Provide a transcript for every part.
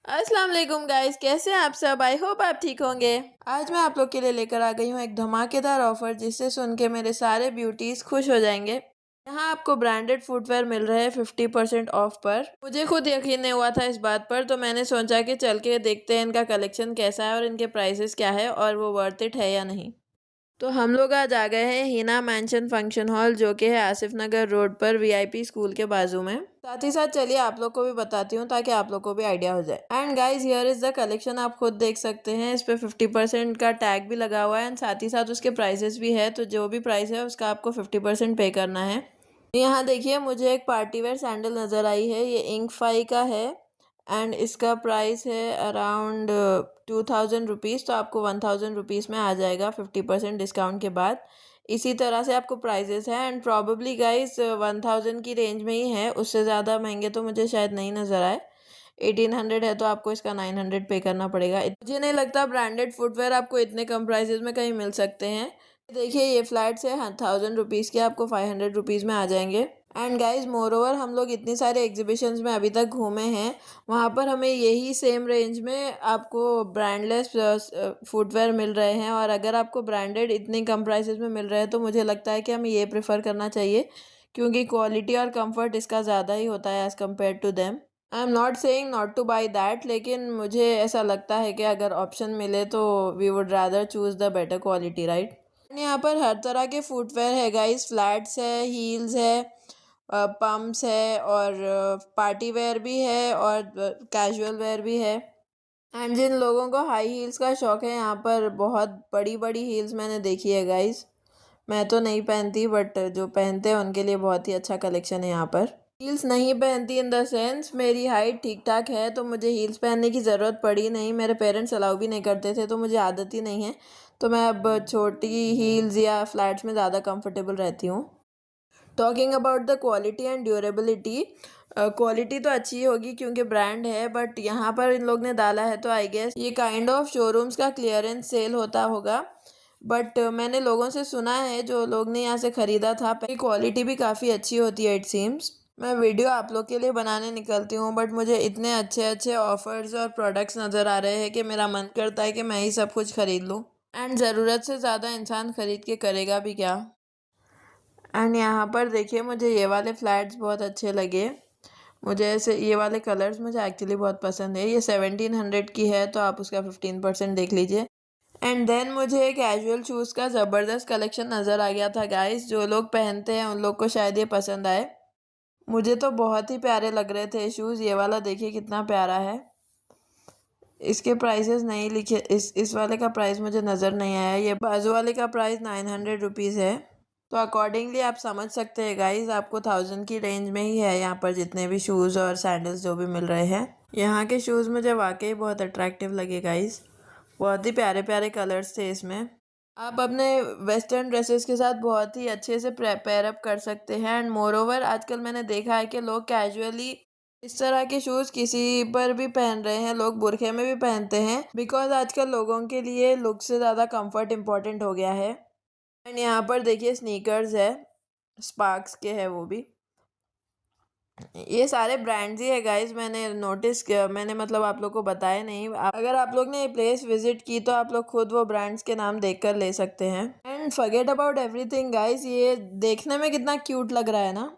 अस्सलाम वालेकुम गाइस, कैसे हैं आप सब। आई होप आप ठीक होंगे। आज मैं आप लोग के लिए लेकर आ गई हूँ एक धमाकेदार ऑफर जिससे सुन के मेरे सारे ब्यूटीज खुश हो जाएंगे। यहाँ आपको ब्रांडेड फुटवेयर मिल रहे हैं 50% ऑफ पर। मुझे खुद यकीन नहीं हुआ था इस बात पर, तो मैंने सोचा कि चल के देखते हैं इनका कलेक्शन कैसा है और इनके प्राइसेस क्या है और वो वर्थ इट है या नहीं। तो हम लोग आज आ गए हैं हिना मैंशन फंक्शन हॉल, जो कि है आसिफ नगर रोड पर वीआईपी स्कूल के बाजू में। साथ ही साथ चलिए आप लोग को भी बताती हूँ ताकि आप लोग को भी आइडिया हो जाए। And guys here is the collection, आप खुद देख सकते हैं। इस पे 50% का टैग भी लगा हुआ है एंड साथ ही साथ उसके प्राइसेस भी है। तो जो भी प्राइस है उसका आपको 50% पे करना है। यहाँ देखिए मुझे एक पार्टी वेयर सैंडल नज़र आई है, ये इंकफाई का है एंड इसका प्राइस है अराउंड 2000 रुपीज़। तो आपको 1000 रुपीज़ में आ जाएगा 50% डिस्काउंट के बाद। इसी तरह से आपको प्राइजेस हैं एंड प्रॉबेबली गाइस 1000 की रेंज में ही है, उससे ज़्यादा महंगे तो मुझे शायद नहीं नज़र आए। 1800 है तो आपको इसका 900 पे करना पड़ेगा। मुझे नहीं लगता ब्रांडेड फुटवेयर आपको इतने कम प्राइजेस में कहीं मिल सकते हैं। देखिए ये फ्लैट्स है 1000 रुपीज़ के, आपको 500 रुपीज़ में आ जाएंगे। एंड गाइज मोर ओवर हम लोग इतनी सारे एग्जीबिशंस में अभी तक घूमे हैं, वहाँ पर हमें यही सेम रेंज में आपको ब्रांडलेस फुटवेयर मिल रहे हैं। और अगर आपको ब्रांडेड इतनी कम प्राइसेस में मिल रहे हैं तो मुझे लगता है कि हमें ये प्रेफर करना चाहिए, क्योंकि क्वालिटी और कंफर्ट इसका ज़्यादा ही होता है as compare to them. I am not saying not to buy that, लेकिन मुझे ऐसा लगता है कि अगर ऑप्शन मिले तो we would rather choose the better quality, right. यहाँ पर हर तरह के फुटवेयर है गाइस, फ्लैट्स है, हील्स है, पम्प्स है और पार्टी वेयर भी है और कैजुअल वेयर भी है। एंड जिन लोगों को हाई हील्स का शौक है, यहाँ पर बहुत बड़ी बड़ी हील्स मैंने देखी है गाइस। मैं तो नहीं पहनती, बट जो पहनते हैं उनके लिए बहुत ही अच्छा कलेक्शन है यहाँ पर। हील्स नहीं पहनती इन द सेंस मेरी हाइट ठीक ठाक है तो मुझे हील्स पहनने की ज़रूरत पड़ी नहीं। मेरे पेरेंट्स अलाउ भी नहीं करते थे तो मुझे आदत ही नहीं है। तो मैं अब छोटी हील्स या फ्लैट्स में ज़्यादा कंफर्टेबल रहती हूँ। Talking about the quality and durability, quality तो अच्छी होगी क्योंकि ब्रांड है, बट यहाँ पर इन लोग ने डाला है तो आई गेस ये काइंड ऑफ शोरूम्स का क्लियरेंस सेल होता होगा। बट मैंने लोगों से सुना है जो लोग ने यहाँ से ख़रीदा था, क्वालिटी भी काफ़ी अच्छी होती है इट सीम्स। मैं वीडियो आप लोग के लिए बनाने निकलती हूँ, बट मुझे इतने अच्छे अच्छे ऑफर्स और प्रोडक्ट्स नज़र आ रहे हैं कि मेरा मन करता है कि मैं ही सब कुछ ख़रीद लूँ। एंड ज़रूरत से ज़्यादा इंसान ख़रीद के करेगा भी क्या। एंड यहाँ पर देखिए मुझे ये वाले फ्लैट्स बहुत अच्छे लगे। मुझे ऐसे ये वाले कलर्स मुझे एक्चुअली बहुत पसंद है। ये 1700 की है तो आप उसका 15% देख लीजिए। एंड देन मुझे कैजुअल शूज़ का ज़बरदस्त कलेक्शन नज़र आ गया था गाइस। जो लोग पहनते हैं उन लोग को शायद ये पसंद आए। मुझे तो बहुत ही प्यारे लग रहे थे शूज़। ये वाला देखिए कितना प्यारा है। इसके प्राइसेस नहीं लिखे, इस वाले का प्राइस मुझे नज़र नहीं आया। ये बाजू वाले का प्राइस 900 रुपीज़ है। तो अकॉर्डिंगली आप समझ सकते हैं गाइस, आपको 1000 की रेंज में ही है यहाँ पर जितने भी शूज़ और सैंडल्स जो भी मिल रहे हैं। यहाँ के शूज़ मुझे वाकई बहुत अट्रैक्टिव लगे गाइस। बहुत ही प्यारे प्यारे कलर्स थे इसमें। आप अपने वेस्टर्न ड्रेसेस के साथ बहुत ही अच्छे से पेयर अप कर सकते हैं। एंड मोर ओवर आजकल मैंने देखा है कि लोग कैजुअली इस तरह के शूज़ किसी पर भी पहन रहे हैं। लोग बुरखे में भी पहनते हैं बिकॉज आजकल लोगों के लिए लुक से ज़्यादा कंफर्ट इम्पोर्टेंट हो गया है। एंड यहाँ पर देखिए स्नीकर्स है, स्पार्क्स के है वो भी। ये सारे ब्रांड्स ही है गाइस। मैंने नोटिस किया, मैंने मतलब आप लोग को बताया नहीं। अगर आप लोग ने ये प्लेस विजिट की तो आप लोग खुद वो ब्रांड्स के नाम देखकर ले सकते हैं। And forget about everything guys, ये देखने में कितना क्यूट लग रहा है ना।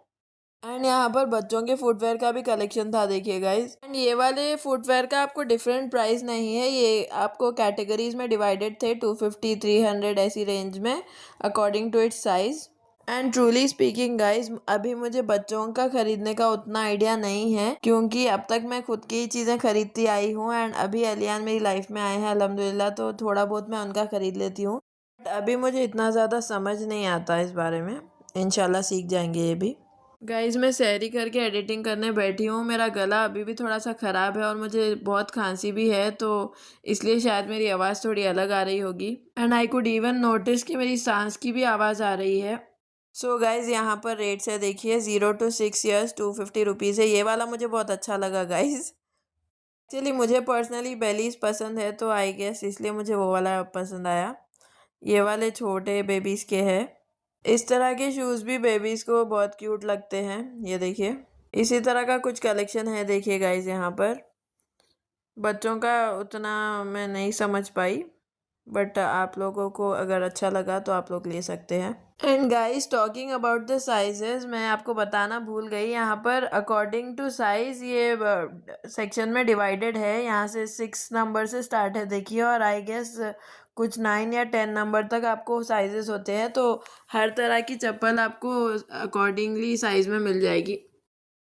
एंड यहाँ पर बच्चों के फुटवेयर का भी कलेक्शन था देखिए गाइस। एंड ये वाले फुटवेयर का आपको डिफरेंट प्राइस नहीं है, ये आपको कैटेगरीज में डिवाइडेड थे 250 300 ऐसी रेंज में according to its size. And truly speaking guys, अभी मुझे बच्चों का खरीदने का उतना आइडिया नहीं है क्योंकि अब तक मैं खुद की ही चीज़ें खरीदती आई हूँ। एंड अभी अलियान मेरी लाइफ में आए हैं अल्हम्दुलिल्लाह, तो थोड़ा बहुत मैं उनका खरीद लेती हूँ। बट अभी मुझे इतना ज़्यादा समझ नहीं आता इस बारे में। इंशाल्लाह सीख जाएंगे ये भी। गाइज मैं सहरी करके एडिटिंग करने बैठी हूँ। मेरा गला अभी भी थोड़ा सा ख़राब है और मुझे बहुत खांसी भी है, तो इसलिए शायद मेरी आवाज़ थोड़ी अलग आ रही होगी। And I could even notice कि मेरी सांस की भी आवाज़ आ रही है। सो गाइज यहाँ पर रेट्स है देखिए, 0 to 6 years 250 रुपीज़ है। ये वाला मुझे बहुत अच्छा लगा गाइज। एक्चुअली मुझे पर्सनली बेलीज पसंद है तो आई गेस इसलिए मुझे वो वाला पसंद आया। ये वाले छोटे बेबीज़ के हैं। इस तरह के शूज़ भी बेबीज़ को बहुत क्यूट लगते हैं। ये देखिए इसी तरह का कुछ कलेक्शन है देखिए गाइज यहाँ पर। बच्चों का उतना मैं नहीं समझ पाई, बट आप लोगों को अगर अच्छा लगा तो आप लोग ले सकते हैं। And guys, talking about the sizes, मैं आपको बताना भूल गई, यहाँ पर अकॉर्डिंग टू साइज ये सेक्शन में डिवाइडेड है। यहाँ से 6 नंबर से स्टार्ट है देखिए, और आई गेस कुछ 9 या 10 नंबर तक आपको साइजेस होते हैं। तो हर तरह की चप्पल आपको अकॉर्डिंगली साइज में मिल जाएगी।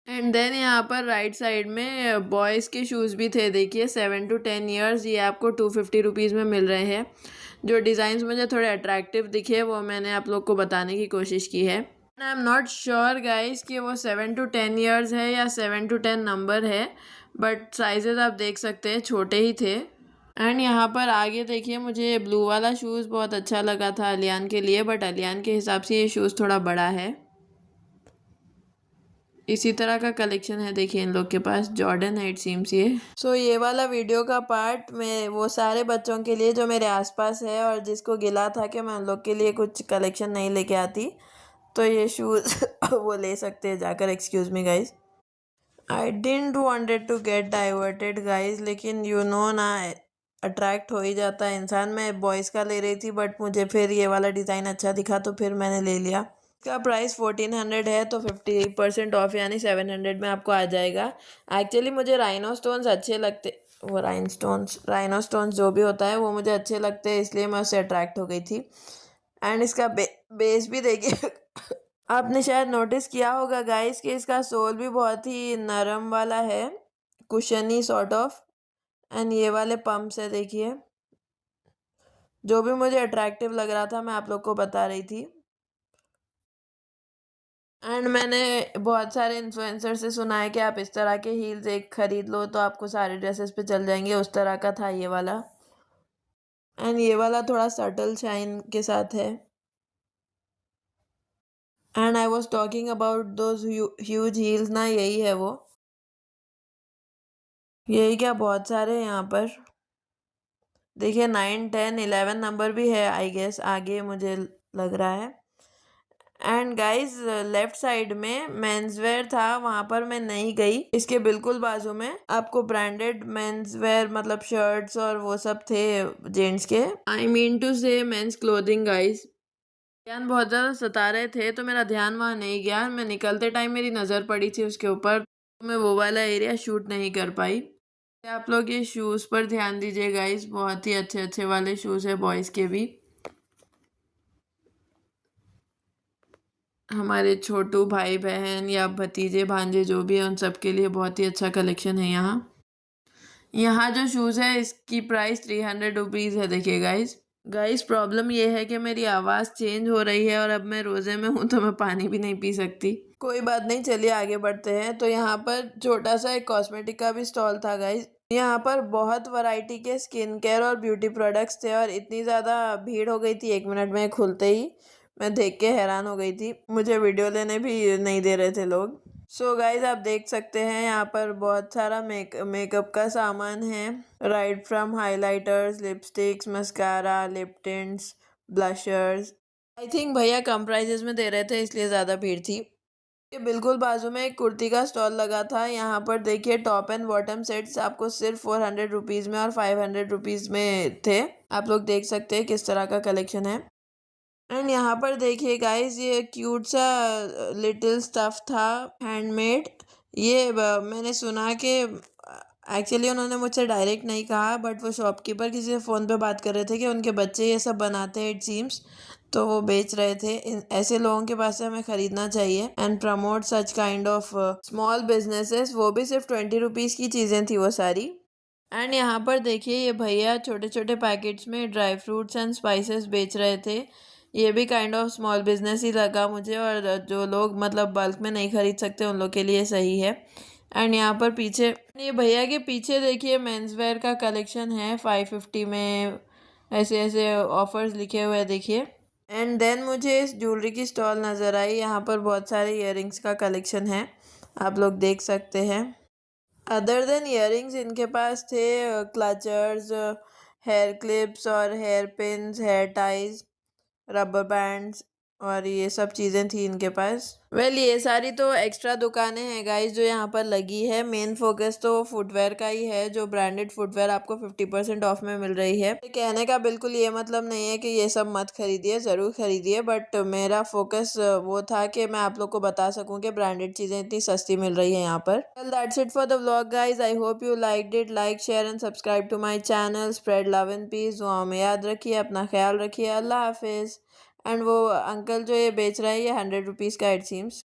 एंड देन यहाँ पर राइट साइड में बॉयज़ के शूज़ भी थे देखिए, 7 to 10 ईयर्स, ये आपको 250 रुपीज़ में मिल रहे हैं। जो डिज़ाइंस मुझे थोड़े अट्रैक्टिव दिखे वो मैंने आप लोग को बताने की कोशिश की है। आई एम नॉट श्योर गाइस कि वो 7 to 10 ईयर्स है या 7 to 10 नंबर है, बट साइजेस आप देख सकते हैं छोटे ही थे। एंड यहाँ पर आगे देखिए, मुझे ब्लू वाला शूज़ बहुत अच्छा लगा था अलियान के लिए, बट अलियान के हिसाब से ये शूज़ थोड़ा बड़ा है। इसी तरह का कलेक्शन है देखिए इन लोग के पास, जॉर्डन है इट सीम्स ये। सो ये वाला वीडियो का पार्ट मैं वो सारे बच्चों के लिए जो मेरे आसपास है और जिसको गिला था कि मैं उन लोग के लिए कुछ कलेक्शन नहीं लेके आती, तो ये शूज़ वो ले सकते हैं जाकर। Excuse me guys, I didn't wanted to get diverted guys, लेकिन यू नो ना, अट्रैक्ट हो ही जाता है इंसान। मैं बॉयज़ का ले रही थी, बट मुझे फिर ये वाला डिज़ाइन अच्छा दिखा तो फिर मैंने ले लिया। इसका प्राइस 1400 है, तो 50% ऑफ यानी 700 में आपको आ जाएगा। एक्चुअली मुझे राइनो स्टोन्स अच्छे लगते, वो राइनो स्टोन्स जो भी होता है वो मुझे अच्छे लगते हैं, इसलिए मैं उससे अट्रैक्ट हो गई थी। एंड इसका बेस भी देखिए आपने शायद नोटिस किया होगा गाइस कि इसका सोल भी बहुत ही नरम वाला है, कुशनी सॉर्ट ऑफ। एंड ये वाले पम्प्स है देखिए, जो भी मुझे अट्रैक्टिव लग रहा था मैं आप लोग को बता रही थी। एंड मैंने बहुत सारे इन्फ्लुएंसर से सुना है कि आप इस तरह के हील्स एक खरीद लो तो आपको सारे ड्रेसेस पे चल जाएंगे, उस तरह का था ये वाला। एंड ये वाला थोड़ा सटल शाइन के साथ है। And I was talking about those huge heels ना, यही है वो, यही क्या बहुत सारे हैं यहाँ पर देखिए, 9, 10, 11 नंबर भी है आई गेस आगे, मुझे लग रहा है। एंड गाइज, लेफ्ट साइड में मेंस वेयर था, वहां पर मैं नहीं गई। इसके बिल्कुल बाजू में आपको ब्रांडेड मेंस वेयर मतलब शर्ट्स और वो सब थे जेंट्स के, आई मीन टू से मेंस क्लोथिंग गाइज। ध्यान बहुत ज़्यादा सता रहे थे तो मेरा ध्यान वहाँ नहीं गया। मैं निकलते टाइम मेरी नज़र पड़ी थी उसके ऊपर, तो मैं वो वाला एरिया शूट नहीं कर पाई। आप लोग ये शूज़ पर ध्यान दीजिए गाइस, बहुत ही अच्छे अच्छे वाले शूज़ है बॉयज़ के भी। हमारे छोटू भाई बहन या भतीजे भांजे जो भी है उन सब के लिए बहुत ही अच्छा कलेक्शन है यहाँ। यहाँ जो शूज़ है इसकी प्राइस 300 रुपीज़ है देखिए गाइस प्रॉब्लम ये है कि मेरी आवाज़ चेंज हो रही है और अब मैं रोज़े में हूँ तो मैं पानी भी नहीं पी सकती। कोई बात नहीं, चलिए आगे बढ़ते हैं। तो यहाँ पर छोटा सा एक कॉस्मेटिक का भी स्टॉल था गाइस। यहाँ पर बहुत वैरायटी के स्किन केयर और ब्यूटी प्रोडक्ट्स थे और इतनी ज़्यादा भीड़ हो गई थी 1 मिनट में खुलते ही, मैं देख के हैरान हो गई थी। मुझे वीडियो लेने भी नहीं दे रहे थे लोग। सो गाइज, आप देख सकते हैं यहाँ पर बहुत सारा मेकअप का सामान है, right from highlighters, lipsticks, mascara, lip tints, Blusher's. I think भैया कम प्राइजेस में दे रहे थे इसलिए ज़्यादा भीड़ थी। ये बिल्कुल बाजू में एक कुर्ती का स्टॉल लगा था। यहाँ पर देखिए टॉप एंड बॉटम सेट्स आपको सिर्फ 400 रुपीज़ में और 500 रुपीज़ में थे। आप लोग देख सकते हैं किस तरह का कलेक्शन है। एंड यहाँ पर देखिए गाइस, ये क्यूट सा लिटिल स्टफ था हैंडमेड। ये मैंने सुना कि एक्चुअली उन्होंने मुझसे डायरेक्ट नहीं कहा, बट वो शॉपकीपर किसी से फ़ोन पे बात कर रहे थे कि उनके बच्चे ये सब बनाते हैं इट सीम्स, तो वो बेच रहे थे। ऐसे लोगों के पास से हमें ख़रीदना चाहिए and promote such kind of small businesses. वो भी सिर्फ 20 रुपीज़ की चीज़ें थी वो सारी। एंड यहाँ पर देखिए ये भैया छोटे छोटे पैकेट्स में ड्राई फ्रूट्स एंड स्पाइसेस बेच रहे थे। ये भी काइंड ऑफ स्मॉल बिजनेस ही लगा मुझे, और जो लोग मतलब बल्क में नहीं खरीद सकते उन लोग के लिए सही है। एंड यहाँ पर पीछे ये भैया के पीछे देखिए मेंस वेयर का कलेक्शन है 550 में, ऐसे ऐसे ऑफर्स लिखे हुए हैं देखिए। एंड देन मुझे इस ज्वेलरी की स्टॉल नज़र आई। यहाँ पर बहुत सारे इयररिंग्स का कलेक्शन है, आप लोग देख सकते हैं। अदर देन इयररिंग्स इनके पास थे क्लचर्स, हेयर क्लिप्स और hair pins, hair ties, rubber bands और ये सब चीज़ें थी इनके पास। ये सारी तो एक्स्ट्रा दुकानें हैं गाइस जो यहाँ पर लगी है। मेन फोकस तो फुटवेयर का ही है, जो ब्रांडेड फुटवेयर आपको 50% ऑफ में मिल रही है। कहने का बिल्कुल ये मतलब नहीं है कि ये सब मत खरीदिए, ज़रूर खरीदिए, बट मेरा फोकस वो था कि मैं आप लोग को बता सकूँ कि ब्रांडेड चीज़ें इतनी सस्ती मिल रही है यहाँ पर। Well that's it for the vlog guys. I hope you liked it. Like share and subscribe to my channel. Spread love and peace. दुआओं में याद रखिए, अपना ख्याल रखिए। अल्लाह हाफिज़। एंड वो अंकल जो ये बेच रहे हैं ये 100 रुपीज़ का इट सीम्स।